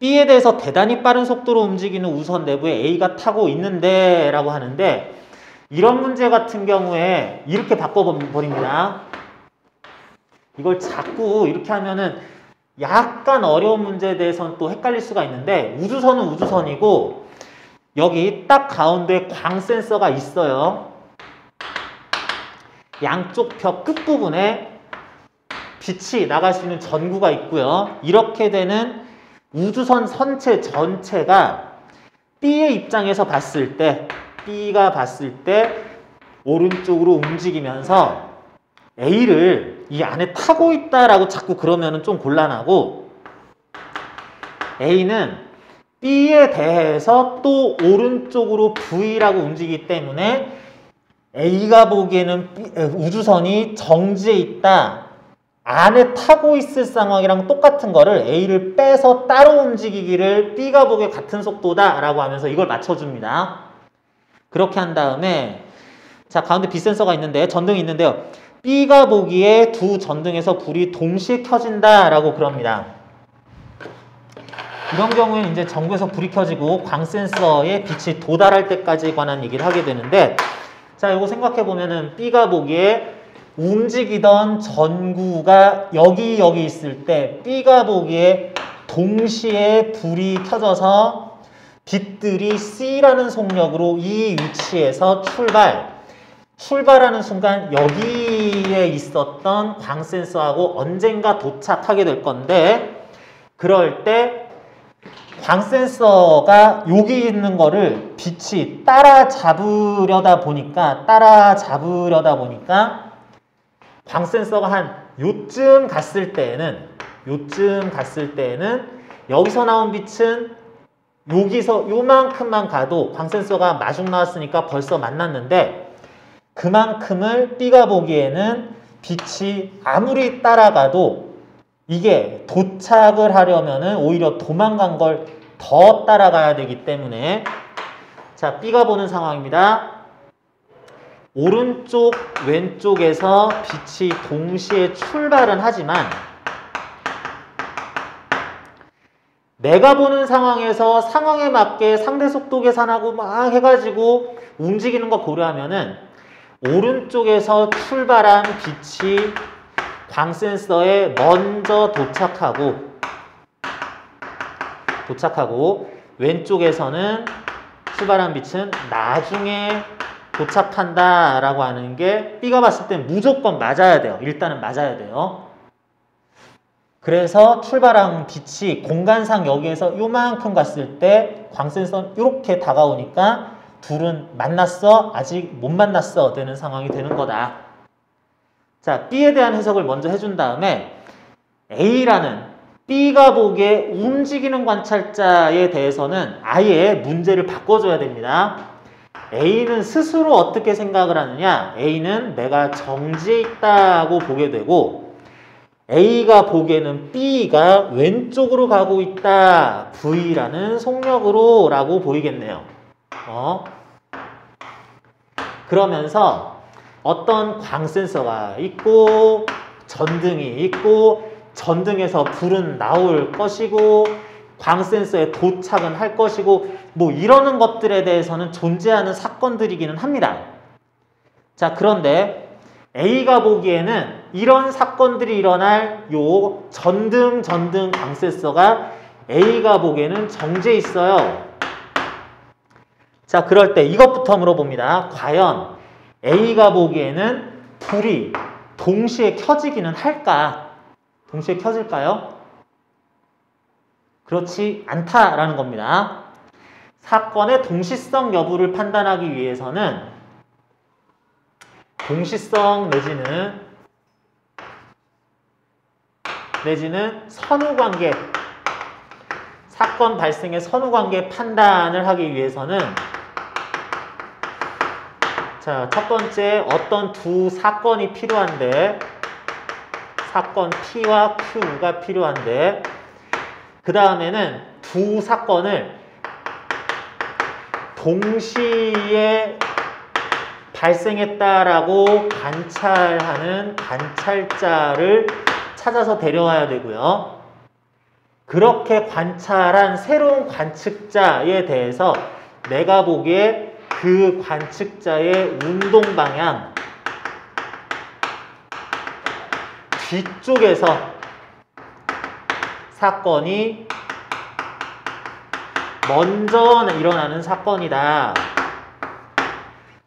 B에 대해서 대단히 빠른 속도로 움직이는 우주선 내부에 A가 타고 있는데 라고 하는데, 이런 문제 같은 경우에 이렇게 바꿔버립니다. 이걸 자꾸 이렇게 하면은 약간 어려운 문제에 대해서는 또 헷갈릴 수가 있는데, 우주선은 우주선이고 여기 딱 가운데 광 센서가 있어요. 양쪽 벽 끝부분에 빛이 나갈 수 있는 전구가 있고요. 이렇게 되는 우주선 선체 전체가 B의 입장에서 봤을 때, B가 봤을 때 오른쪽으로 움직이면서 A를 이 안에 타고 있다라고 자꾸 그러면 좀 곤란하고, A는 B에 대해서 또 오른쪽으로 V라고 움직이기 때문에 A가 보기에는 우주선이 정지해 있다, 안에 타고 있을 상황이랑 똑같은 거를 A를 빼서 따로 움직이기를 B가 보기에 같은 속도다 라고 하면서 이걸 맞춰줍니다. 그렇게 한 다음에 자, 가운데 빛 센서가 있는데, 전등이 있는데요. B가 보기에 두 전등에서 불이 동시에 켜진다 라고 그럽니다. 이런 경우에는 이제 전구에서 불이 켜지고 광 센서에 빛이 도달할 때까지 관한 얘기를 하게 되는데, 자, 이거 생각해 보면은 B가 보기에 움직이던 전구가 여기 있을 때 B가 보기에 동시에 불이 켜져서 빛들이 C라는 속력으로 이 위치에서 출발하는 순간 여기에 있었던 광 센서하고 언젠가 도착하게 될 건데, 그럴 때 광 센서가 여기 있는 거를 빛이 따라잡으려다 보니까 광 센서가 한 요쯤 갔을 때에는 여기서 나온 빛은 여기서 요만큼만 가도 광 센서가 마중 나왔으니까 벌써 만났는데, 그만큼을 B가 보기에는 빛이 아무리 따라가도 이게 도착을 하려면은 오히려 도망간 걸 더 따라가야 되기 때문에, 자, B가 보는 상황입니다. 오른쪽, 왼쪽에서 빛이 동시에 출발은 하지만 내가 보는 상황에서 상황에 맞게 상대 속도 계산하고 막 해가지고 움직이는 거 고려하면은 오른쪽에서 출발한 빛이 광 센서에 먼저 도착하고 왼쪽에서는 출발한 빛은 나중에 도착한다라고 하는 게 B가 봤을 땐 무조건 맞아야 돼요. 일단은 맞아야 돼요. 그래서 출발한 빛이 공간상 여기에서 요만큼 갔을 때 광센서는 이렇게 다가오니까 둘은 만났어? 아직 못 만났어? 되는 상황이 되는 거다. 자, B에 대한 해석을 먼저 해준 다음에 A라는 B가 보기에 움직이는 관찰자에 대해서는 아예 문제를 바꿔줘야 됩니다. A는 스스로 어떻게 생각을 하느냐? A는 내가 정지해 있다고 보게 되고, A가 보기에는 B가 왼쪽으로 가고 있다, V라는 속력으로 라고 보이겠네요. 그러면서 어떤 광 센서가 있고 전등이 있고 전등에서 불은 나올 것이고 광 센서에 도착은 할 것이고 뭐 이러는 것들에 대해서는 존재하는 사건들이기는 합니다. 자, 그런데 A가 보기에는 이런 사건들이 일어날 요 전등 광 센서가 A가 보기에는 정지해 있어요. 자, 그럴 때 이것부터 물어봅니다. 과연 A가 보기에는 불이 동시에 켜지기는 할까? 동시에 켜질까요? 그렇지 않다라는 겁니다. 사건의 동시성 여부를 판단하기 위해서는 동시성 내지는 선후관계, 사건 발생의 선후관계 판단을 하기 위해서는, 자, 첫 번째 어떤 두 사건이 필요한데, 사건 P와 Q가 필요한데, 그 다음에는 두 사건을 동시에 발생했다라고 관찰하는 관찰자를 찾아서 데려와야 되고요. 그렇게 관찰한 새로운 관측자에 대해서 내가 보기에 그 관측자의 운동 방향 뒤쪽에서 사건이 먼저 일어나는 사건이다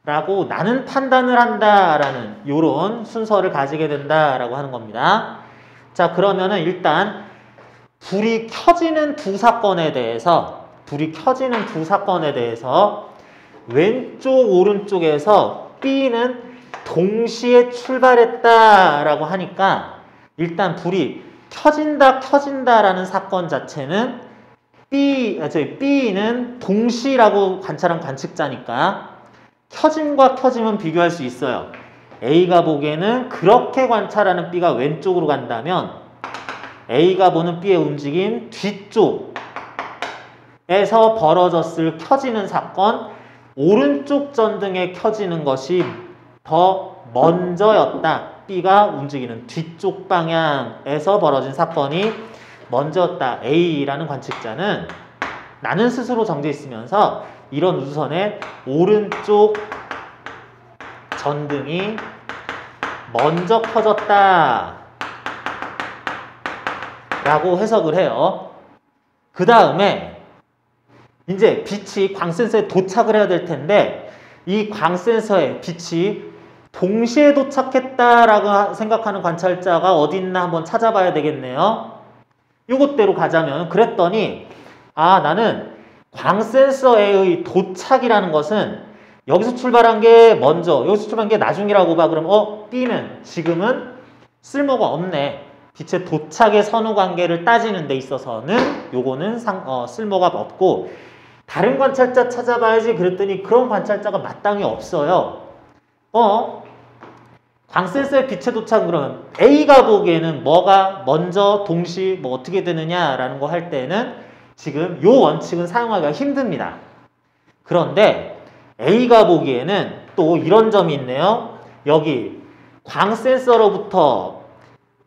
라고 나는 판단을 한다 라는 이런 순서를 가지게 된다 라고 하는 겁니다. 자, 그러면은 일단 불이 켜지는 두 사건에 대해서 왼쪽 오른쪽에서 B는 동시에 출발했다라고 하니까 일단 불이 켜진다라는 사건 자체는 B는 동시라고 관찰한 관측자니까 켜짐과 켜짐은 비교할 수 있어요. A가 보기에는 그렇게 관찰하는 B가 왼쪽으로 간다면 A가 보는 B의 움직임 뒤쪽에서 벌어졌을 켜지는 사건, 오른쪽 전등에 켜지는 것이 더 먼저였다. B가 움직이는 뒤쪽 방향에서 벌어진 사건이 먼저였다. A라는 관측자는 나는 스스로 정제 있으면서 이런 우주선의 오른쪽 전등이 먼저 켜졌다 라고 해석을 해요. 그 다음에 이제 빛이 광센서에 도착을 해야 될 텐데 이 광센서에 빛이 동시에 도착했다라고 생각하는 관찰자가 어디 있나 한번 찾아봐야 되겠네요. 이것대로 가자면 그랬더니 나는 광센서의 도착이라는 것은 여기서 출발한 게 먼저, 여기서 출발한 게 나중이라고 봐. 그럼 B는 지금은 쓸모가 없네. 빛의 도착의 선후 관계를 따지는 데 있어서는 요거는 쓸모가 없고 다른 관찰자 찾아봐야지 그랬더니 그런 관찰자가 마땅히 없어요. 광센서의 빛의 도착은 그러면 A가 보기에는 뭐가 먼저 동시 뭐 어떻게 되느냐라는 거 할 때는 지금 요 원칙은 사용하기가 힘듭니다. 그런데 A가 보기에는 또 이런 점이 있네요. 여기 광센서로부터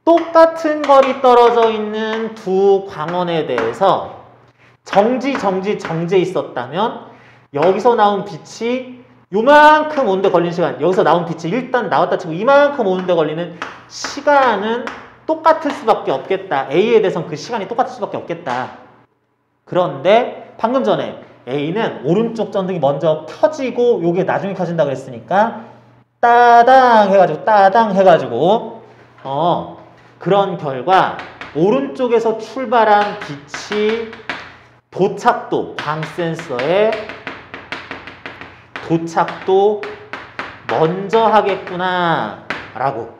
똑같은 거리 떨어져 있는 두 광원에 대해서 정제 있었다면 여기서 나온 빛이 요만큼 오는데 걸리는 시간, 여기서 나온 빛이 일단 나왔다 치고 이만큼 오는데 걸리는 시간은 똑같을 수밖에 없겠다. A에 대해서는 그 시간이 똑같을 수밖에 없겠다. 그런데 방금 전에 A는 오른쪽 전등이 먼저 켜지고 요게 나중에 켜진다 그랬으니까 따당 해가지고 그런 결과 오른쪽에서 출발한 빛이 도착도, 광센서의 도착도 먼저 하겠구나 라고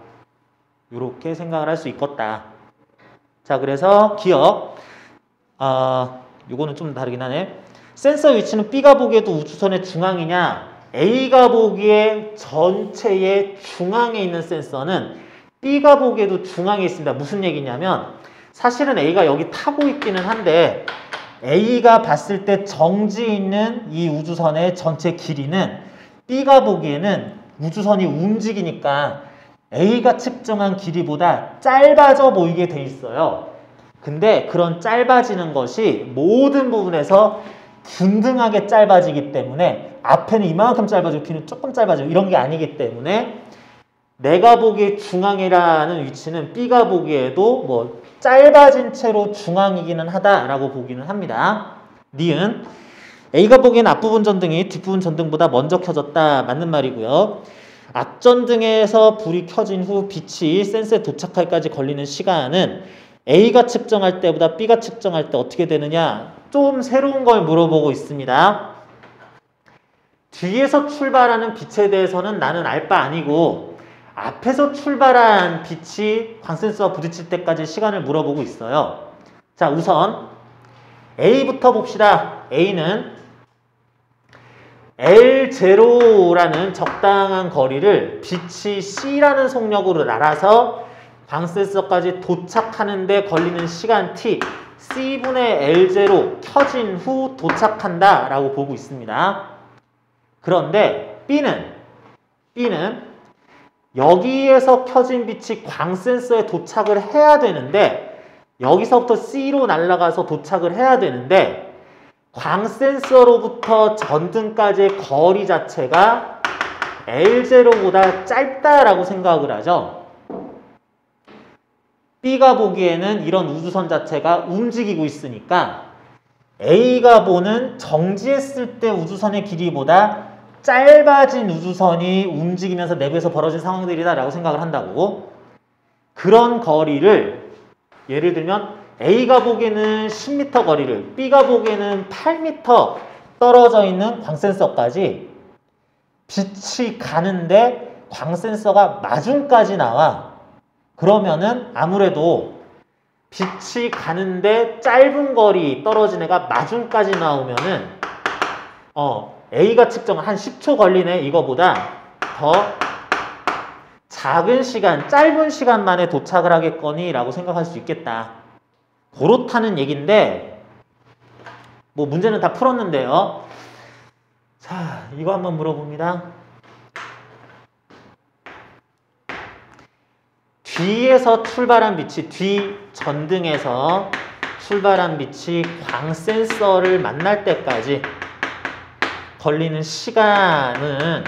이렇게 생각을 할 수 있겠다. 자, 그래서 기억 요거는 좀 다르긴 하네. 센서 위치는 B가 보기에도 우주선의 중앙이냐, A가 보기에 전체의 중앙에 있는 센서는 B가 보기에도 중앙에 있습니다. 무슨 얘기냐면 사실은 A가 여기 타고 있기는 한데 A가 봤을 때 정지 있는 이 우주선의 전체 길이는 B가 보기에는 우주선이 움직이니까 A가 측정한 길이보다 짧아져 보이게 돼 있어요. 근데 그런 짧아지는 것이 모든 부분에서 균등하게 짧아지기 때문에 앞에는 이만큼 짧아지고 뒤는 조금 짧아지고 이런 게 아니기 때문에 내가 보기에 중앙이라는 위치는 B가 보기에도 뭐 짧아진 채로 중앙이기는 하다라고 보기는 합니다. 니은 A가 보기엔 앞부분 전등이 뒷부분 전등보다 먼저 켜졌다. 맞는 말이고요. 앞전등에서 불이 켜진 후 빛이 센서에 도착할까지 걸리는 시간은 A가 측정할 때보다 B가 측정할 때 어떻게 되느냐? 좀 새로운 걸 물어보고 있습니다. 뒤에서 출발하는 빛에 대해서는 나는 알 바 아니고 앞에서 출발한 빛이 광센서와 부딪힐 때까지 시간을 물어보고 있어요. 자, 우선 A부터 봅시다. A는 L0라는 적당한 거리를 빛이 C라는 속력으로 날아서 광센서까지 도착하는 데 걸리는 시간 T, C분의 L0 켜진 후 도착한다 라고 보고 있습니다. 그런데 B는 여기에서 켜진 빛이 광센서에 도착을 해야 되는데 여기서부터 C로 날아가서 도착을 해야 되는데 광센서로부터 전등까지의 거리 자체가 L0보다 짧다라고 생각을 하죠. B가 보기에는 이런 우주선 자체가 움직이고 있으니까 A가 보는 정지했을 때 우주선의 길이보다 짧아진 우주선이 움직이면서 내부에서 벌어진 상황들이다 라고 생각을 한다고. 그런 거리를 예를 들면 A가 보기에는 10m 거리를 B가 보기에는 8m 떨어져 있는 광센서까지 빛이 가는데 광센서가 마중까지 나와. 그러면은 아무래도 빛이 가는데 짧은 거리 떨어진 애가 마중까지 나오면은 A가 측정한 한 10초 걸리네 이거보다 더 작은 시간, 짧은 시간 만에 도착을 하겠거니 라고 생각할 수 있겠다. 그렇다는 얘기인데 뭐 문제는 다 풀었는데요. 자, 이거 한번 물어봅니다. 뒤에서 출발한 빛이, 뒤 전등에서 출발한 빛이 광센서를 만날 때까지 걸리는 시간은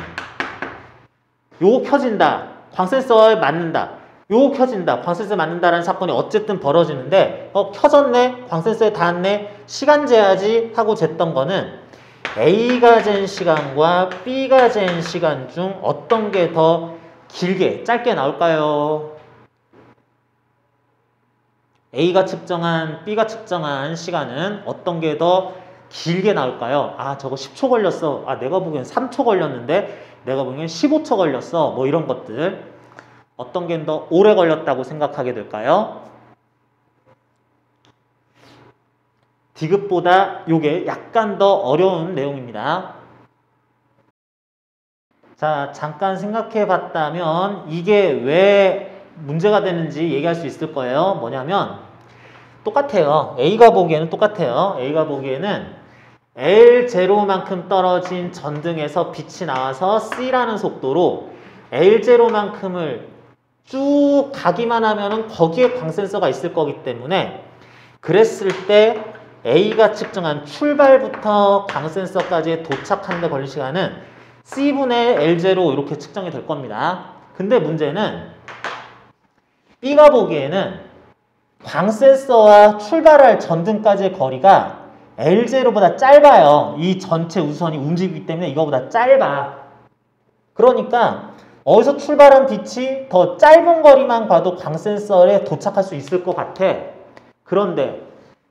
요거 켜진다, 광센서에 맞는다, 요거 켜진다, 광센서에 맞는다라는 사건이 어쨌든 벌어지는데 켜졌네, 광센서에 닿았네, 시간 재야지 하고 쟀던 거는 A가 잰 시간과 B가 잰 시간 중 어떤 게 더 길게, 짧게 나올까요? A가 측정한, B가 측정한 시간은 어떤 게 더 길게 나올까요? 아, 저거 10초 걸렸어. 아, 내가 보기엔 3초 걸렸는데 내가 보기엔 15초 걸렸어. 뭐 이런 것들. 어떤 게 더 오래 걸렸다고 생각하게 될까요? 디귿보다 요게 약간 더 어려운 내용입니다. 자, 잠깐 생각해 봤다면 이게 왜 문제가 되는지 얘기할 수 있을 거예요. 뭐냐면 똑같아요. A가 보기에는 똑같아요. A가 보기에는 L0만큼 떨어진 전등에서 빛이 나와서 C라는 속도로 L0만큼을 쭉 가기만 하면은 거기에 광센서가 있을 거기 때문에 그랬을 때 A가 측정한 출발부터 광센서까지 도착하는 데 걸린 시간은 C분의 L0 이렇게 측정이 될 겁니다. 근데 문제는 B가 보기에는 광센서와 출발할 전등까지의 거리가 L0보다 짧아요. 이 전체 우주선이 움직이기 때문에 이거보다 짧아. 그러니까 어디서 출발한 빛이 더 짧은 거리만 가도 광센서에 도착할 수 있을 것 같아. 그런데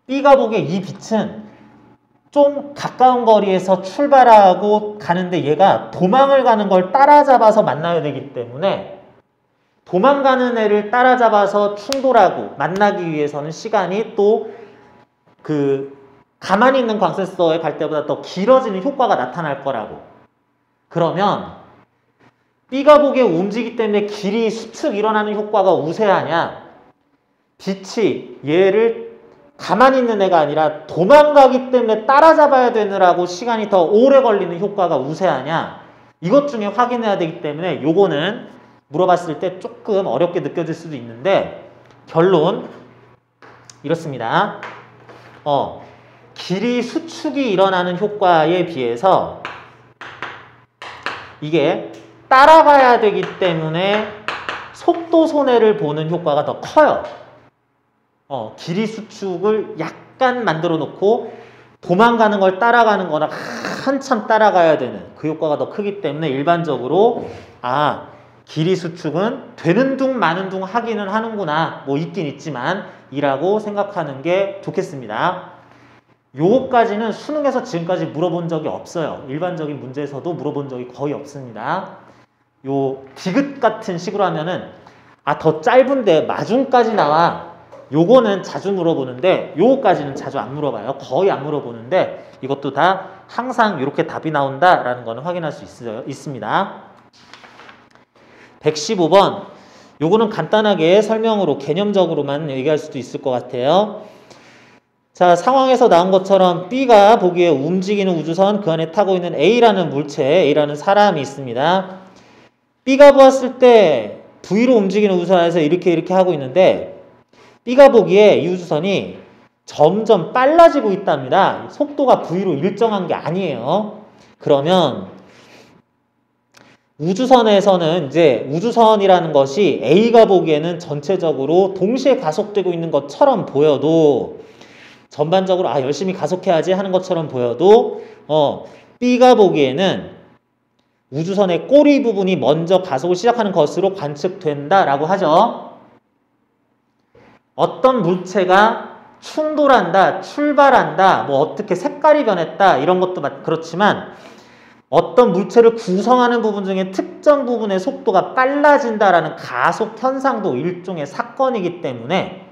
B가 보기에 이 빛은 좀 가까운 거리에서 출발하고 가는데 얘가 도망을 가는 걸 따라잡아서 만나야 되기 때문에 도망가는 애를 따라잡아서 충돌하고 만나기 위해서는 시간이 또 가만히 있는 광센서에 갈 때보다 더 길어지는 효과가 나타날 거라고. 그러면 B가 보기에 움직이기 때문에 길이 수축 일어나는 효과가 우세하냐, 빛이 얘를 가만히 있는 애가 아니라 도망가기 때문에 따라잡아야 되느라고 시간이 더 오래 걸리는 효과가 우세하냐, 이것 중에 확인해야 되기 때문에 요거는 물어봤을 때 조금 어렵게 느껴질 수도 있는데 결론 이렇습니다. 길이 수축이 일어나는 효과에 비해서 이게 따라가야 되기 때문에 속도 손해를 보는 효과가 더 커요. 길이 수축을 약간 만들어 놓고 도망가는 걸 따라가는 거나 한참 따라가야 되는 그 효과가 더 크기 때문에 일반적으로 길이 수축은 되는 둥 마는 둥 하기는 하는구나, 뭐 있긴 있지만 이라고 생각하는 게 좋겠습니다. 요거까지는 수능에서 지금까지 물어본 적이 없어요. 일반적인 문제에서도 물어본 적이 거의 없습니다. 요 디귿 같은 식으로 하면은 더 짧은데 마중까지 나와, 요거는 자주 물어보는데 요거까지는 자주 안 물어봐요. 거의 안 물어보는데 이것도 다 항상 이렇게 답이 나온다라는 거는 확인할 수 있습니다. 115번 요거는 간단하게 설명으로 개념적으로만 얘기할 수도 있을 것 같아요. 자, 상황에서 나온 것처럼 B가 보기에 움직이는 우주선, 그 안에 타고 있는 A라는 물체, A라는 사람이 있습니다. B가 보았을 때 V로 움직이는 우주선 안에서 이렇게 하고 있는데 B가 보기에 이 우주선이 점점 빨라지고 있답니다. 속도가 V로 일정한 게 아니에요. 그러면 우주선에서는 이제 우주선이라는 것이 A가 보기에는 전체적으로 동시에 가속되고 있는 것처럼 보여도 전반적으로 열심히 가속해야지 하는 것처럼 보여도 B가 보기에는 우주선의 꼬리 부분이 먼저 가속을 시작하는 것으로 관측된다라고 하죠. 어떤 물체가 충돌한다, 출발한다, 뭐 어떻게 색깔이 변했다 이런 것도 그렇지만 어떤 물체를 구성하는 부분 중에 특정 부분의 속도가 빨라진다라는 가속 현상도 일종의 사건이기 때문에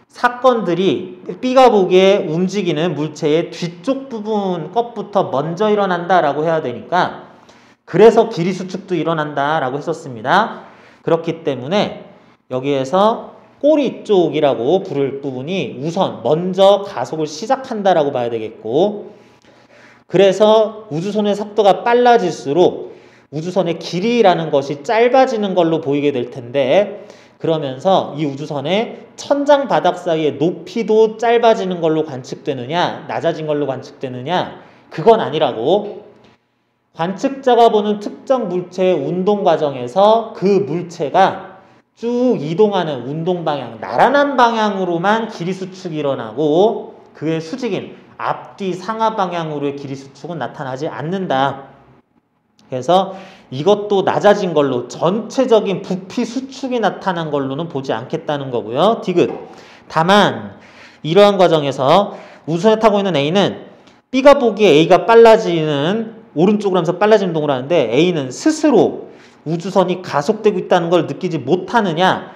사건들이 B가 보기에 움직이는 물체의 뒤쪽 부분 것부터 먼저 일어난다라고 해야 되니까 그래서 길이 수축도 일어난다라고 했었습니다. 그렇기 때문에 여기에서 꼬리 쪽이라고 부를 부분이 우선 먼저 가속을 시작한다라고 봐야 되겠고, 그래서 우주선의 속도가 빨라질수록 우주선의 길이라는 것이 짧아지는 걸로 보이게 될 텐데, 그러면서 이 우주선의 천장 바닥 사이의 높이도 짧아지는 걸로 관측되느냐 낮아진 걸로 관측되느냐, 그건 아니라고. 관측자가 보는 특정 물체의 운동 과정에서 그 물체가 쭉 이동하는 운동 방향, 나란한 방향으로만 길이 수축이 일어나고 그의 수직인 앞뒤 상하 방향으로의 길이 수축은 나타나지 않는다. 그래서 이것도 낮아진 걸로 전체적인 부피 수축이 나타난 걸로는 보지 않겠다는 거고요. 디귿. 다만 이러한 과정에서 우주선에 타고 있는 A는 B가 보기에 A가 빨라지는 오른쪽으로 하면서 빨라지는 운동을 하는데 A는 스스로 우주선이 가속되고 있다는 걸 느끼지 못하느냐,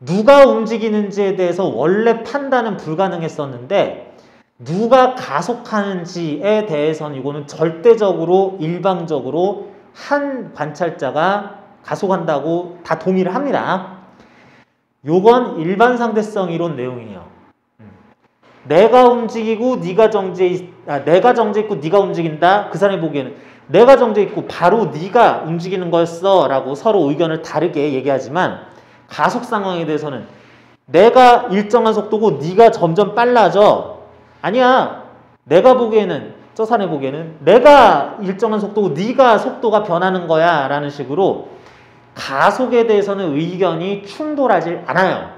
누가 움직이는지에 대해서 원래 판단은 불가능했었는데 누가 가속하는지에 대해서는 이거는 절대적으로 일방적으로 한 관찰자가 가속한다고 다 동의를 합니다. 요건 일반 상대성 이론 내용이에요. 내가 움직이고 네가 내가 정지해 있고 네가 움직인다. 그 사람이 보기에는 내가 정지해 있고 바로 네가 움직이는 거였어 라고 서로 의견을 다르게 얘기하지만, 가속 상황에 대해서는 내가 일정한 속도고 네가 점점 빨라져. 아니야. 내가 보기에는, 저 사람이 보기에는 내가 일정한 속도고 네가 속도가 변하는 거야 라는 식으로 가속에 대해서는 의견이 충돌하지 않아요.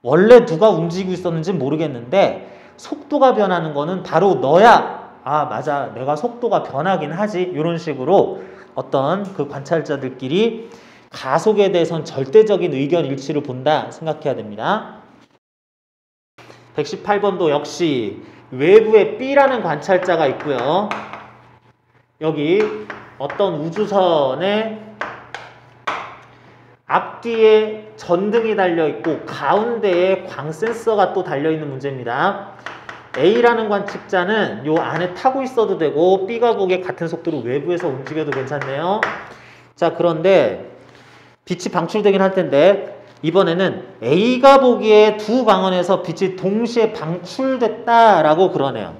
원래 누가 움직이고 있었는지 모르겠는데 속도가 변하는 거는 바로 너야. 맞아, 내가 속도가 변하긴 하지. 이런 식으로 어떤 그 관찰자들끼리 가속에 대해서는 절대적인 의견 일치를 본다 생각해야 됩니다. 118번도 역시 외부에 B라는 관찰자가 있고요. 여기 어떤 우주선의 앞뒤에 전등이 달려있고 가운데에 광 센서가 또 달려있는 문제입니다. A라는 관측자는 요 안에 타고 있어도 되고 B가 보기에 같은 속도로 외부에서 움직여도 괜찮네요. 자, 그런데 빛이 방출되긴 할 텐데 이번에는 A가 보기에 두 광원에서 빛이 동시에 방출됐다라고 그러네요.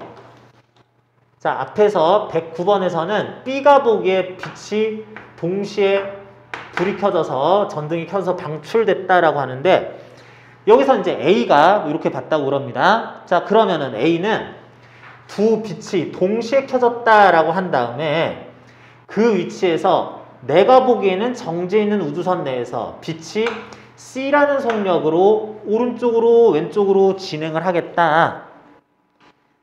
자, 앞에서 109번에서는 B가 보기에 빛이 동시에 불이 켜져서 전등이 켜져서 방출됐다라고 하는데, 여기서 이제 A가 이렇게 봤다고 그럽니다. 자, 그러면은 A는 두 빛이 동시에 켜졌다라고 한 다음에 그 위치에서 내가 보기에는 정지해 있는 우주선 내에서 빛이 C라는 속력으로 오른쪽으로 왼쪽으로 진행을 하겠다.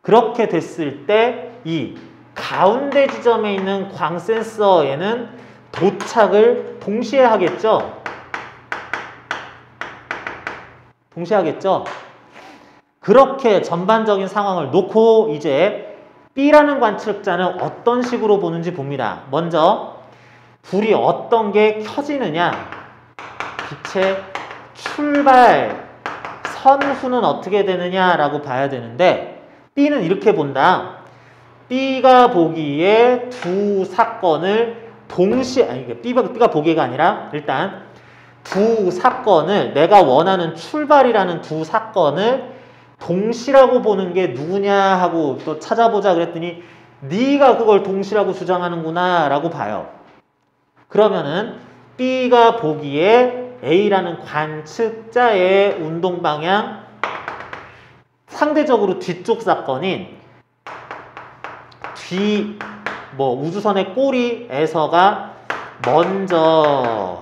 그렇게 됐을 때 이 가운데 지점에 있는 광 센서에는 도착을 동시에 하겠죠. 동시에 하겠죠. 그렇게 전반적인 상황을 놓고 이제 B라는 관측자는 어떤 식으로 보는지 봅니다. 먼저 불이 어떤 게 켜지느냐, 빛의 출발 선후는 어떻게 되느냐라고 봐야 되는데, B는 이렇게 본다. B가 보기에 두 사건을 동시에, B가 보기가 아니라 일단 두 사건을, 내가 원하는 출발이라는 두 사건을 동시라고 보는 게 누구냐 하고 또 찾아보자 그랬더니 네가 그걸 동시라고 주장하는구나 라고 봐요. 그러면은 B가 보기에 A라는 관측자의 운동 방향 상대적으로 뒤쪽 사건인 우주선의 꼬리에서가 먼저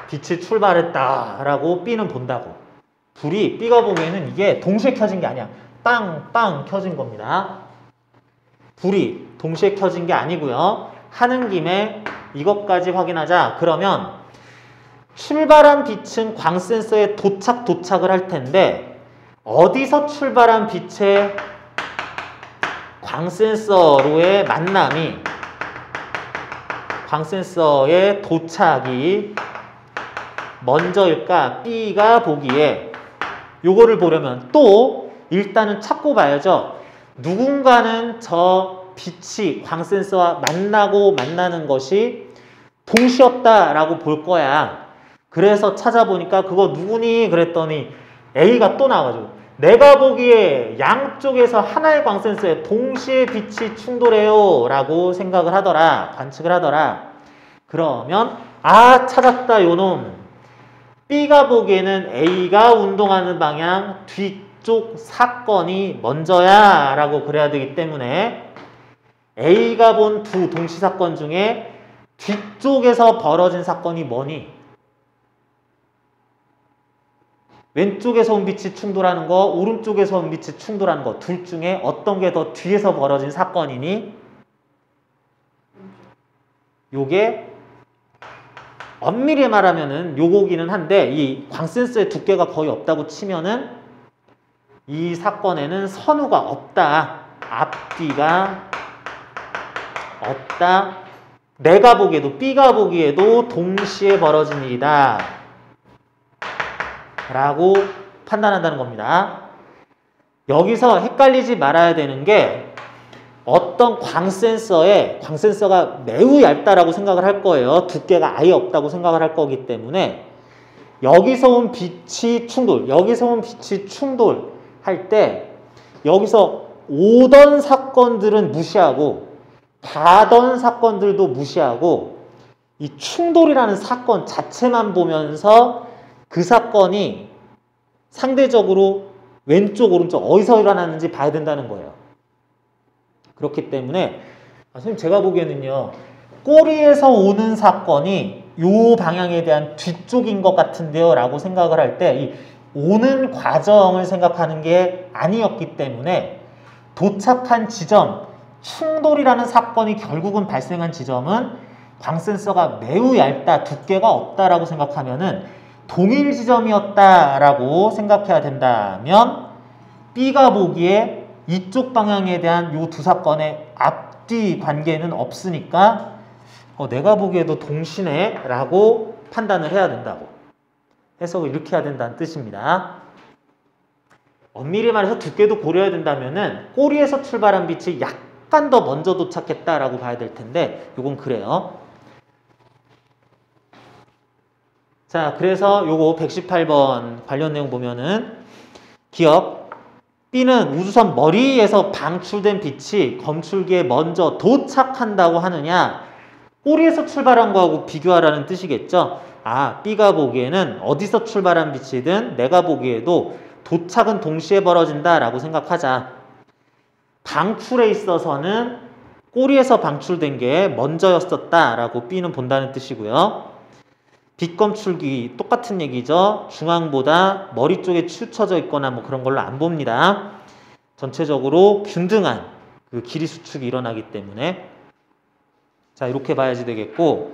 빛이 출발했다라고 B는 본다고. 불이 B가 보기에는 이게 동시에 켜진 게 아니야. 빵빵 켜진 겁니다. 불이 동시에 켜진 게 아니고요. 하는 김에 이것까지 확인하자. 그러면 출발한 빛은 광센서에 도착을 할 텐데 어디서 출발한 빛의 광센서로의 만남이 광센서의 도착이 먼저일까? B가 보기에 요거를 보려면 또 일단은 찾고 봐야죠. 누군가는 저 빛이 광센서와 만나는 것이 동시였다라고 볼 거야. 그래서 찾아보니까 그거 누구니? 그랬더니 A가 또 나와가지고 내가 보기에 양쪽에서 하나의 광센서에 동시에 빛이 충돌해요 라고 생각을 하더라. 관측을 하더라. 그러면 찾았다 요놈. B가 보기에는 A가 운동하는 방향 뒤쪽 사건이 먼저야 라고 그래야 되기 때문에 A가 본 두 동시 사건 중에 뒤쪽에서 벌어진 사건이 뭐니? 왼쪽에서 온 빛이 충돌하는 거, 오른쪽에서 온 빛이 충돌하는 거, 둘 중에 어떤 게 더 뒤에서 벌어진 사건이니? 요게 엄밀히 말하면은 요거기는 한데 이 광센서의 두께가 거의 없다고 치면은 이 사건에는 선우가 없다. 앞뒤가 없다. 내가 보기에도 B가 보기에도 동시에 벌어진 일이다 라고 판단한다는 겁니다. 여기서 헷갈리지 말아야 되는 게 어떤 광센서가 매우 얇다라고 생각을 할 거예요. 두께가 아예 없다고 생각을 할 거기 때문에 여기서 온 빛이 충돌할 때 여기서 오던 사건들은 무시하고 가던 사건들도 무시하고 이 충돌이라는 사건 자체만 보면서 그 사건이 상대적으로 왼쪽 오른쪽 어디서 일어나는지 봐야 된다는 거예요. 그렇기 때문에 선생님 제가 보기에는요. 꼬리에서 오는 사건이 요 방향에 대한 뒤쪽인 것 같은데요 라고 생각을 할 때 이 오는 과정을 생각하는 게 아니었기 때문에 도착한 지점, 충돌이라는 사건이 결국은 발생한 지점은 광센서가 매우 얇다, 두께가 없다라고 생각하면은 동일 지점이었다라고 생각해야 된다면 B가 보기에 이쪽 방향에 대한 요 두 사건의 앞뒤 관계는 없으니까 내가 보기에도 동시네 라고 판단을 해야 된다고 해석을 이렇게 해야 된다는 뜻입니다. 엄밀히 말해서 두께도 고려해야 된다면은 꼬리에서 출발한 빛이 약간 더 먼저 도착했다라고 봐야 될 텐데 요건 그래요. 자, 그래서 요거 118번 관련 내용 보면은 기억 B는 우주선 머리에서 방출된 빛이 검출기에 먼저 도착한다고 하느냐 꼬리에서 출발한 거하고 비교하라는 뜻이겠죠. B가 보기에는 어디서 출발한 빛이든 내가 보기에도 도착은 동시에 벌어진다라고 생각하자. 방출에 있어서는 꼬리에서 방출된 게 먼저였었다라고 B는 본다는 뜻이고요. 빛 검출기 똑같은 얘기죠. 중앙보다 머리 쪽에 치우쳐져 있거나 뭐 그런 걸로 안 봅니다. 전체적으로 균등한 그 길이 수축이 일어나기 때문에 자 이렇게 봐야지 되겠고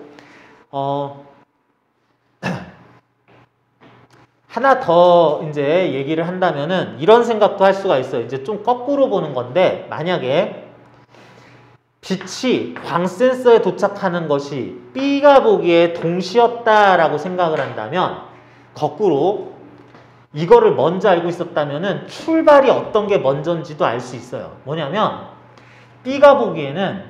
하나 더 이제 얘기를 한다면은 이런 생각도 할 수가 있어요. 이제 좀 거꾸로 보는 건데 만약에 빛이 광센서에 도착하는 것이 B가 보기에 동시였다라고 생각을 한다면 거꾸로 이거를 먼저 알고 있었다면은 출발이 어떤 게 먼저인지도 알 수 있어요. 뭐냐면 B가 보기에는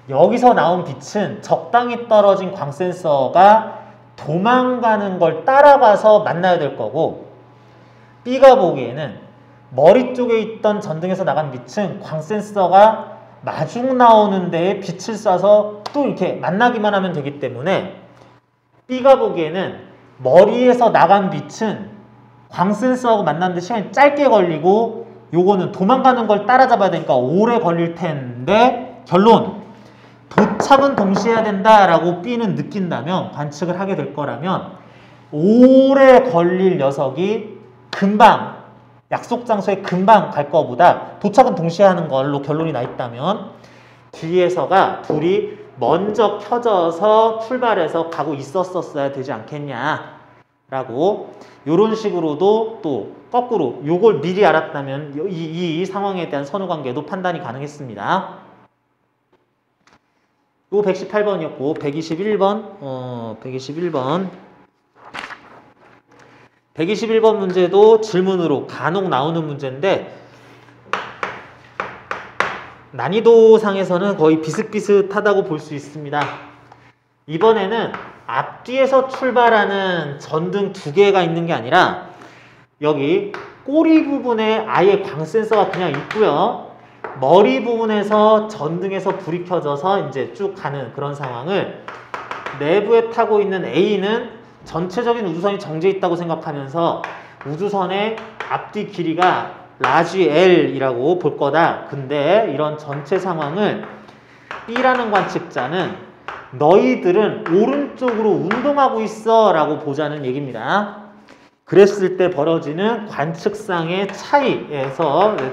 여기서 나온 빛은 적당히 떨어진 광센서가 도망가는 걸 따라가서 만나야 될 거고 B가 보기에는 머리 쪽에 있던 전등에서 나간 빛은 광센서가 마중 나오는 데에 빛을 쏴서 또 이렇게 만나기만 하면 되기 때문에 B가 보기에는 머리에서 나간 빛은 광센서하고 만나는데 시간이 짧게 걸리고 요거는 도망가는 걸 따라잡아야 되니까 오래 걸릴 텐데 결론 도착은 동시에 해야 된다라고 B는 느낀다면 관측을 하게 될 거라면 오래 걸릴 녀석이 금방 약속 장소에 금방 갈 거보다 도착은 동시에 하는 걸로 결론이 나 있다면 뒤에서가 둘이 먼저 켜져서 출발해서 가고 있었어야 되지 않겠냐라고 이런 식으로도 또 거꾸로 요걸 미리 알았다면 이 상황에 대한 선후관계도 판단이 가능했습니다. 요 118번이었고 121번 문제도 질문으로 간혹 나오는 문제인데 난이도상에서는 거의 비슷비슷하다고 볼 수 있습니다. 이번에는 앞뒤에서 출발하는 전등 두 개가 있는 게 아니라 여기 꼬리 부분에 아예 광센서가 그냥 있고요. 머리 부분에서 전등에서 불이 켜져서 이제 쭉 가는 그런 상황을 내부에 타고 있는 A는 전체적인 우주선이 정지해 있다고 생각하면서 우주선의 앞뒤 길이가 라지 L이라고 볼 거다. 근데 이런 전체 상황을 B라는 관측자는 너희들은 오른쪽으로 운동하고 있어 라고 보자는 얘기입니다. 그랬을 때 벌어지는 관측상의 차이에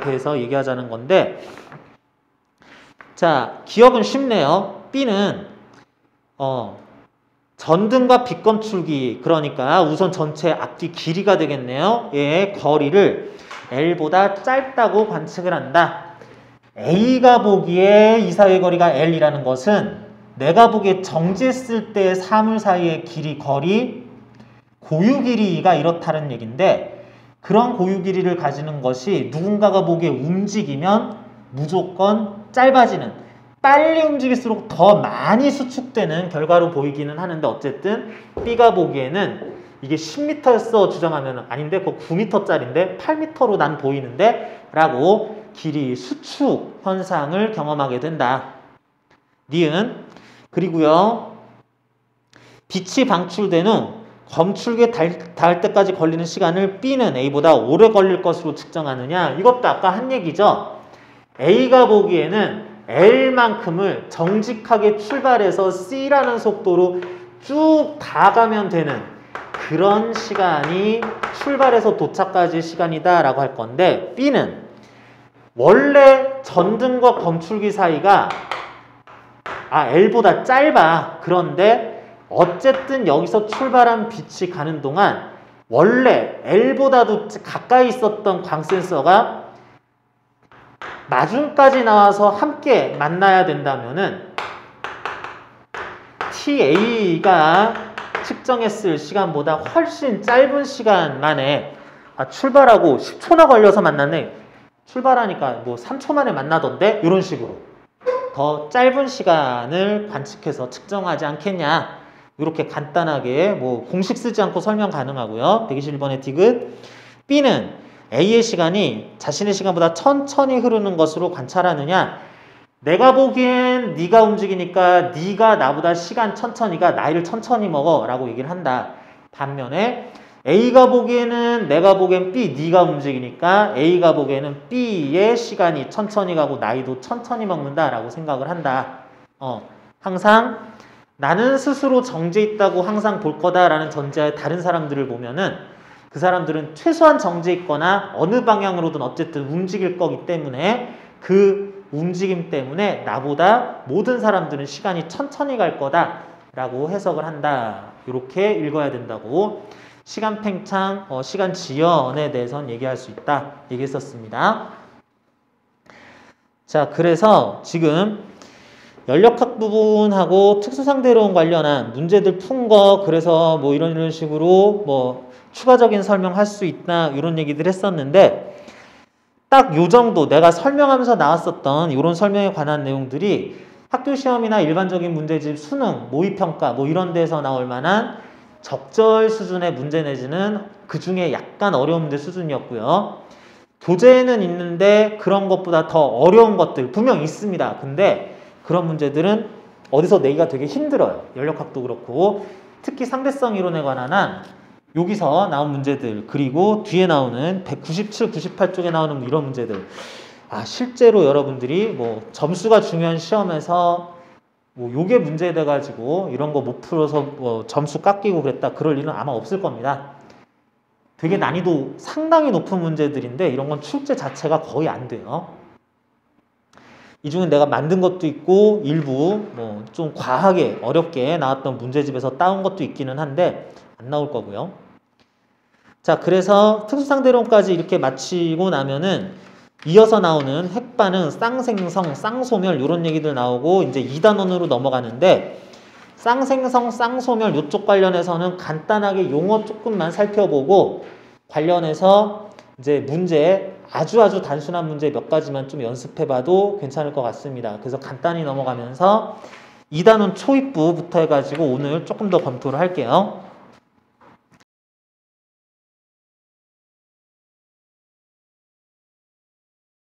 대해서 얘기하자는 건데 자, 기억은 쉽네요. B는 전등과 빛 검출기 그러니까 우선 전체 앞뒤 길이가 되겠네요. 얘의 거리를 L보다 짧다고 관측을 한다. A가 보기에 이 사이의 거리가 L이라는 것은 내가 보기에 정지했을 때 사물 사이의 길이, 거리, 고유 길이가 이렇다는 얘기인데 그런 고유 길이를 가지는 것이 누군가가 보기에 움직이면 무조건 짧아지는 빨리 움직일수록 더 많이 수축되는 결과로 보이기는 하는데 어쨌든 B가 보기에는 이게 10m였어 주장하면 아닌데 그거 9m짜리인데 8m로 난 보이는데 라고 길이 수축 현상을 경험하게 된다. 니은 그리고요 빛이 방출된 후 검출기에 닿을 때까지 걸리는 시간을 B는 A보다 오래 걸릴 것으로 측정하느냐 이것도 아까 한 얘기죠. A가 보기에는 L만큼을 정직하게 출발해서 C라는 속도로 쭉 가가면 되는 그런 시간이 출발해서 도착까지 시간이다 라고 할 건데 B는 원래 전등과 검출기 사이가 L보다 짧아. 그런데 어쨌든 여기서 출발한 빛이 가는 동안 원래 L보다도 가까이 있었던 광센서가 마중까지 나와서 함께 만나야 된다면은 TA가 측정했을 시간보다 훨씬 짧은 시간 만에 출발하고 10초나 걸려서 만났네. 출발하니까 뭐 3초 만에 만나던데 이런 식으로 더 짧은 시간을 관측해서 측정하지 않겠냐 이렇게 간단하게 뭐 공식 쓰지 않고 설명 가능하고요. 121번의 디귿 B는 A의 시간이 자신의 시간보다 천천히 흐르는 것으로 관찰하느냐 내가 보기엔 네가 움직이니까 네가 나보다 시간 천천히가 나이를 천천히 먹어 라고 얘기를 한다. 반면에 A가 보기에는 내가 보기엔 B, 네가 움직이니까 A가 보기에는 B의 시간이 천천히 가고 나이도 천천히 먹는다 라고 생각을 한다. 항상 나는 스스로 정지해 있다고 항상 볼 거다라는 전제하에 다른 사람들을 보면은 그 사람들은 최소한 정지해 있거나 어느 방향으로든 어쨌든 움직일 거기 때문에 그 움직임 때문에 나보다 모든 사람들은 시간이 천천히 갈 거다라고 해석을 한다. 이렇게 읽어야 된다고. 시간 팽창, 시간 지연에 대해서는 얘기할 수 있다. 얘기했었습니다. 자, 그래서 지금 연력학 부분하고 특수상대론 관련한 문제들 푼 거, 그래서 뭐 이런 식으로 뭐 추가적인 설명할 수 있다. 이런 얘기들 했었는데, 딱 요 정도 내가 설명하면서 나왔었던 이런 설명에 관한 내용들이 학교 시험이나 일반적인 문제집, 수능, 모의평가 뭐 이런 데서 나올 만한 적절 수준의 문제 내지는 그 중에 약간 어려운 문제 수준이었고요. 교재에는 있는데 그런 것보다 더 어려운 것들 분명 있습니다. 근데 그런 문제들은 어디서 내기가 되게 힘들어요. 연력학도 그렇고 특히 상대성 이론에 관한 한 여기서 나온 문제들 그리고 뒤에 나오는 197, 98쪽에 나오는 이런 문제들 실제로 여러분들이 뭐 점수가 중요한 시험에서 뭐 요게 문제돼 가지고 이런 거 못 풀어서 뭐 점수 깎이고 그랬다 그럴 일은 아마 없을 겁니다. 되게 난이도 상당히 높은 문제들인데 이런 건 출제 자체가 거의 안 돼요. 이 중에 내가 만든 것도 있고 일부 뭐 좀 과하게 어렵게 나왔던 문제집에서 따온 것도 있기는 한데 안 나올 거고요. 자, 그래서 특수상대론까지 이렇게 마치고 나면은 이어서 나오는 핵반응, 쌍생성, 쌍소멸 이런 얘기들 나오고 이제 2단원으로 넘어가는데 쌍생성, 쌍소멸 이쪽 관련해서는 간단하게 용어 조금만 살펴보고 관련해서 이제 문제 아주 단순한 문제 몇 가지만 좀 연습해봐도 괜찮을 것 같습니다. 그래서 간단히 넘어가면서 2단원 초입부부터 해가지고 오늘 조금 더 검토를 할게요.